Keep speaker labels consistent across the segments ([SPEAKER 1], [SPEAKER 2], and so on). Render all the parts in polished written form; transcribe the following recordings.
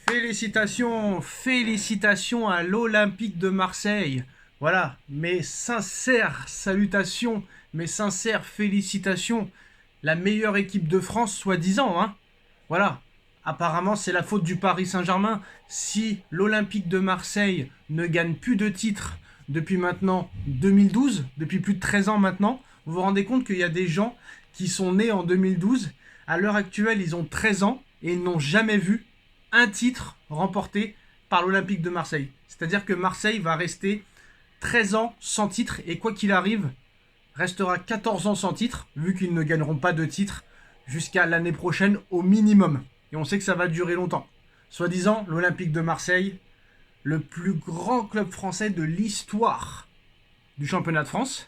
[SPEAKER 1] Félicitations, félicitations à l'Olympique de Marseille. Voilà, mes sincères salutations, mes sincères félicitations. La meilleure équipe de France, soi-disant, hein. Voilà. Apparemment, c'est la faute du Paris Saint-Germain. Si l'Olympique de Marseille ne gagne plus de titres depuis maintenant 2012, depuis plus de 13 ans maintenant, vous vous rendez compte qu'il y a des gens qui sont nés en 2012. À l'heure actuelle, ils ont 13 ans et ils n'ont jamais vu un titre remporté par l'Olympique de Marseille. C'est-à-dire que Marseille va rester 13 ans sans titre et quoi qu'il arrive, restera 14 ans sans titre, vu qu'ils ne gagneront pas de titre jusqu'à l'année prochaine au minimum. Et on sait que ça va durer longtemps. Soi-disant, l'Olympique de Marseille, le plus grand club français de l'histoire du championnat de France.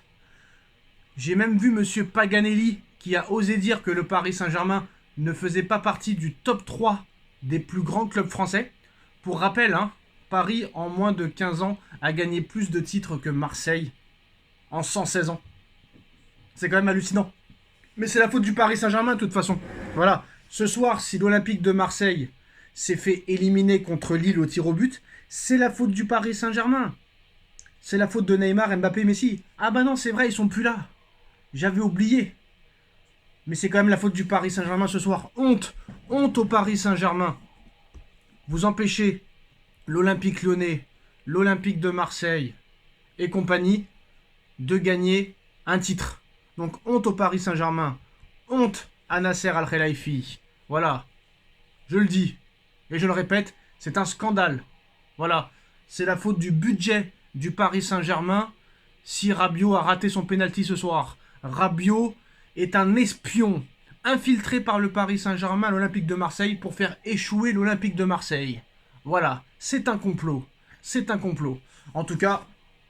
[SPEAKER 1] J'ai même vu monsieur Paganelli qui a osé dire que le Paris Saint-Germain ne faisait pas partie du top 3 des plus grands clubs français. Pour rappel, hein, Paris, en moins de 15 ans, a gagné plus de titres que Marseille en 116 ans. C'est quand même hallucinant. Mais c'est la faute du Paris Saint-Germain de toute façon. Voilà. Ce soir, si l'Olympique de Marseille s'est fait éliminer contre Lille au tir au but, c'est la faute du Paris Saint-Germain. C'est la faute de Neymar, Mbappé, Messi. Ah bah non, c'est vrai, ils sont plus là. J'avais oublié. Mais c'est quand même la faute du Paris Saint-Germain ce soir. Honte. Honte au Paris Saint-Germain. Vous empêchez l'Olympique Lyonnais, l'Olympique de Marseille et compagnie de gagner un titre. Donc honte au Paris Saint-Germain. Honte à Nasser Al-Khelaifi. Voilà. Je le dis. Et je le répète, c'est un scandale. Voilà. C'est la faute du budget du Paris Saint-Germain si Rabiot a raté son pénalty ce soir. Rabiot est un espion infiltré par le Paris Saint-Germain à l'Olympique de Marseille pour faire échouer l'Olympique de Marseille. Voilà, c'est un complot. C'est un complot. En tout cas,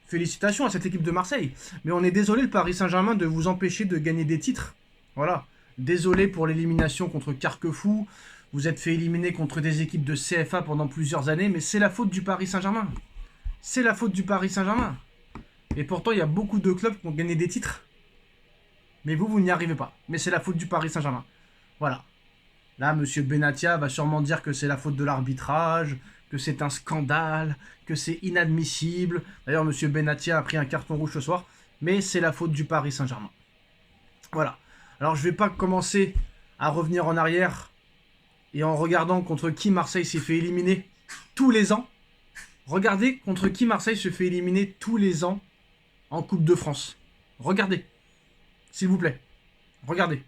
[SPEAKER 1] félicitations à cette équipe de Marseille. Mais on est désolé, le Paris Saint-Germain, de vous empêcher de gagner des titres. Voilà. Désolé pour l'élimination contre Carquefou. Vous êtes fait éliminer contre des équipes de CFA pendant plusieurs années, mais c'est la faute du Paris Saint-Germain. C'est la faute du Paris Saint-Germain. Et pourtant, il y a beaucoup de clubs qui ont gagné des titres. Mais vous n'y arrivez pas. Mais c'est la faute du Paris Saint-Germain. Voilà. Là, monsieur Benatia va sûrement dire que c'est la faute de l'arbitrage, que c'est un scandale, que c'est inadmissible. D'ailleurs, monsieur Benatia a pris un carton rouge ce soir. Mais c'est la faute du Paris Saint-Germain. Voilà. Alors, je ne vais pas commencer à revenir en arrière et en regardant contre qui Marseille s'est fait éliminer tous les ans. Regardez contre qui Marseille se fait éliminer tous les ans en Coupe de France. Regardez. S'il vous plaît. Regardez.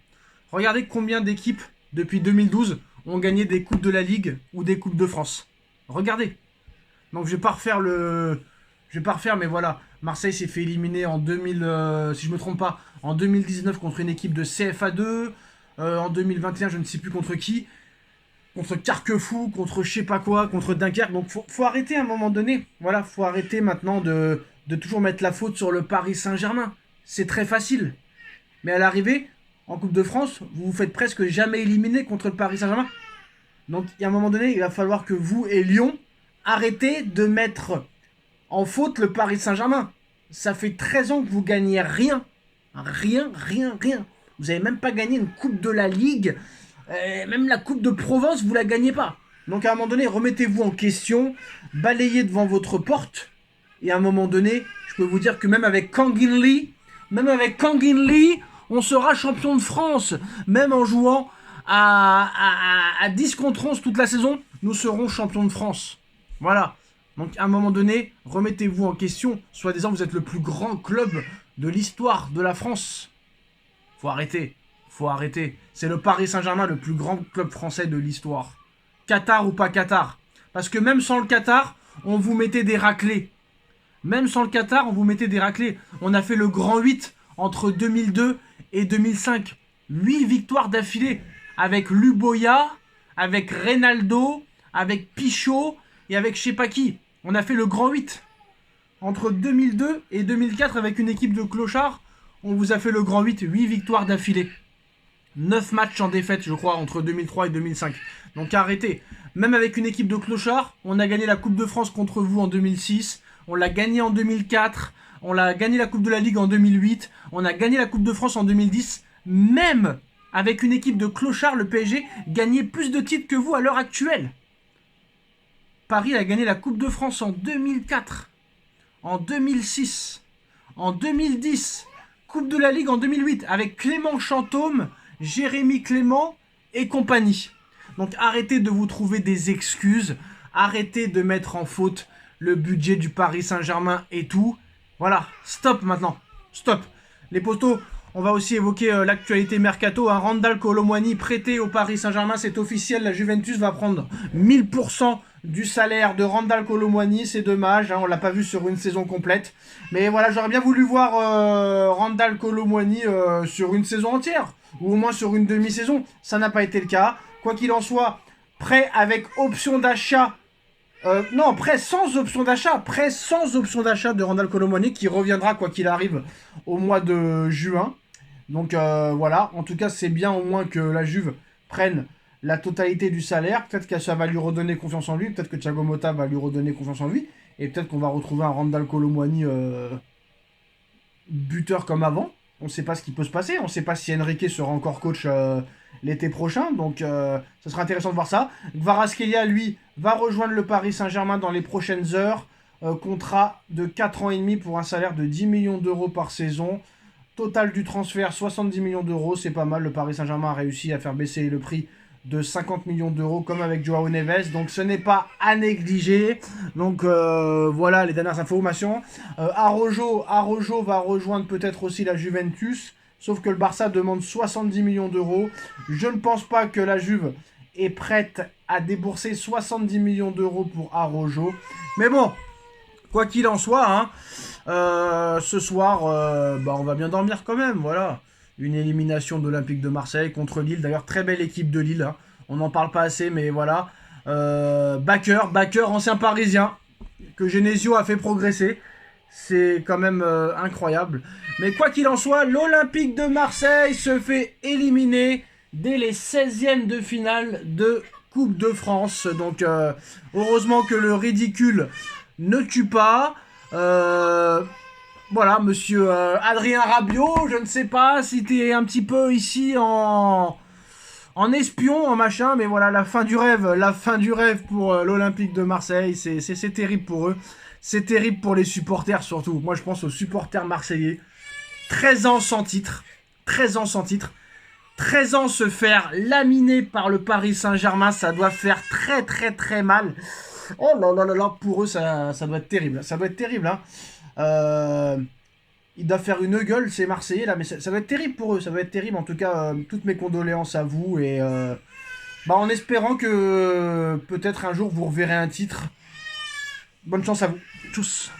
[SPEAKER 1] Regardez combien d'équipes, depuis 2012, ont gagné des Coupes de la Ligue ou des Coupes de France. Regardez. Donc je vais pas refaire, mais voilà. Marseille s'est fait éliminer en 2000, si je me trompe pas, en 2019 contre une équipe de CFA2. En 2021, je ne sais plus contre qui. Contre Carquefou, contre je sais pas quoi, contre Dunkerque. Donc faut arrêter à un moment donné. Voilà, faut arrêter maintenant de toujours mettre la faute sur le Paris Saint-Germain. C'est très facile. Mais à l'arrivée, en Coupe de France, vous vous faites presque jamais éliminer contre le Paris Saint-Germain. Donc, il y a un moment donné, il va falloir que vous et Lyon arrêtez de mettre en faute le Paris Saint-Germain. Ça fait 13 ans que vous gagnez rien. Rien. Vous n'avez même pas gagné une Coupe de la Ligue. Même la Coupe de Provence, vous la gagnez pas. Donc, à un moment donné, remettez-vous en question. Balayez devant votre porte. Et à un moment donné, je peux vous dire que même avec Kangin Lee, on sera champion de France. Même en jouant à 10 contre 11 toute la saison, nous serons champions de France. Voilà. Donc à un moment donné, remettez-vous en question. Soi-disant, vous êtes le plus grand club de l'histoire de la France. Faut arrêter. C'est le Paris Saint-Germain, le plus grand club français de l'histoire. Qatar ou pas Qatar. Parce que même sans le Qatar, on vous mettait des raclés. Même sans le Qatar, on vous mettait des raclés. On a fait le grand 8 entre 2002 et 2005. 8 victoires d'affilée. Avec Luboya, avec Reynaldo, avec Pichot et avec je sais pas qui. On a fait le grand 8. Entre 2002 et 2004, avec une équipe de clochards, on vous a fait le grand 8. 8 victoires d'affilée. 9 matchs en défaite, je crois, entre 2003 et 2005. Donc arrêtez. Même avec une équipe de clochards, on a gagné la Coupe de France contre vous en 2006. On l'a gagné en 2004. On a gagné la Coupe de la Ligue en 2008. On a gagné la Coupe de France en 2010. Même avec une équipe de clochards, le PSG gagnait plus de titres que vous à l'heure actuelle. Paris a gagné la Coupe de France en 2004, en 2006, en 2010, Coupe de la Ligue en 2008, avec Clément Chantôme, Jérémy Clément et compagnie. Donc arrêtez de vous trouver des excuses, arrêtez de mettre en faute le budget du Paris Saint-Germain et tout. Voilà, stop maintenant, stop. Les potos, on va aussi évoquer l'actualité mercato. Randal Kolo Muani prêté au Paris Saint-Germain, c'est officiel, la Juventus va prendre 1000% du salaire de Randal Kolo Muani, c'est dommage, hein, on l'a pas vu sur une saison complète. Mais voilà, j'aurais bien voulu voir Randal Kolo Muani sur une saison entière, ou au moins sur une demi-saison, ça n'a pas été le cas. Quoi qu'il en soit, prêt avec option d'achat, non, prêt sans option d'achat de Randal Kolo Muani qui reviendra quoi qu'il arrive au mois de juin. Donc voilà, en tout cas c'est bien au moins que la Juve prenne la totalité du salaire. Peut-être que ça va lui redonner confiance en lui, peut-être que Thiago Motta va lui redonner confiance en lui, et peut-être qu'on va retrouver un Randal Kolo Muani buteur comme avant. On ne sait pas ce qui peut se passer, on ne sait pas si Enrique sera encore coach l'été prochain, donc ça sera intéressant de voir ça. Kvaratskhelia, lui, va rejoindre le Paris Saint-Germain dans les prochaines heures. Contrat de 4 ans et demi pour un salaire de 10 millions d'euros par saison. Total du transfert, 70 millions d'euros, c'est pas mal. Le Paris Saint-Germain a réussi à faire baisser le prix de 50 millions d'euros, comme avec Joao Neves. Donc ce n'est pas à négliger. Donc voilà les dernières informations. Araujo va rejoindre peut-être aussi la Juventus. Sauf que le Barça demande 70 millions d'euros. Je ne pense pas que la Juve est prête à débourser 70 millions d'euros pour Araujo. Mais bon, quoi qu'il en soit, hein, ce soir, on va bien dormir quand même. Voilà. Une élimination de l'Olympique de Marseille contre Lille. D'ailleurs, très belle équipe de Lille. Hein. On n'en parle pas assez, mais voilà. Bakker, ancien parisien, que Genesio a fait progresser. C'est quand même incroyable. Mais quoi qu'il en soit, l'Olympique de Marseille se fait éliminer dès les 16e de finale de Coupe de France. Donc, heureusement que le ridicule ne tue pas. Voilà, monsieur Adrien Rabiot, je ne sais pas si t'es un petit peu ici en espion, en machin, mais voilà, la fin du rêve pour l'Olympique de Marseille, c'est terrible pour eux. C'est terrible pour les supporters surtout. Moi, je pense aux supporters marseillais. 13 ans sans titre. 13 ans sans titre. 13 ans se faire laminer par le Paris Saint-Germain, ça doit faire très très très mal. Oh là là là là, pour eux, ça doit être terrible. Ça doit être terrible, hein. Ils doivent faire une gueule, ces Marseillais, là, mais ça doit être terrible pour eux. Ça doit être terrible. En tout cas, toutes mes condoléances à vous. Et en espérant que peut-être un jour, vous reverrez un titre. Bonne chance à vous tous.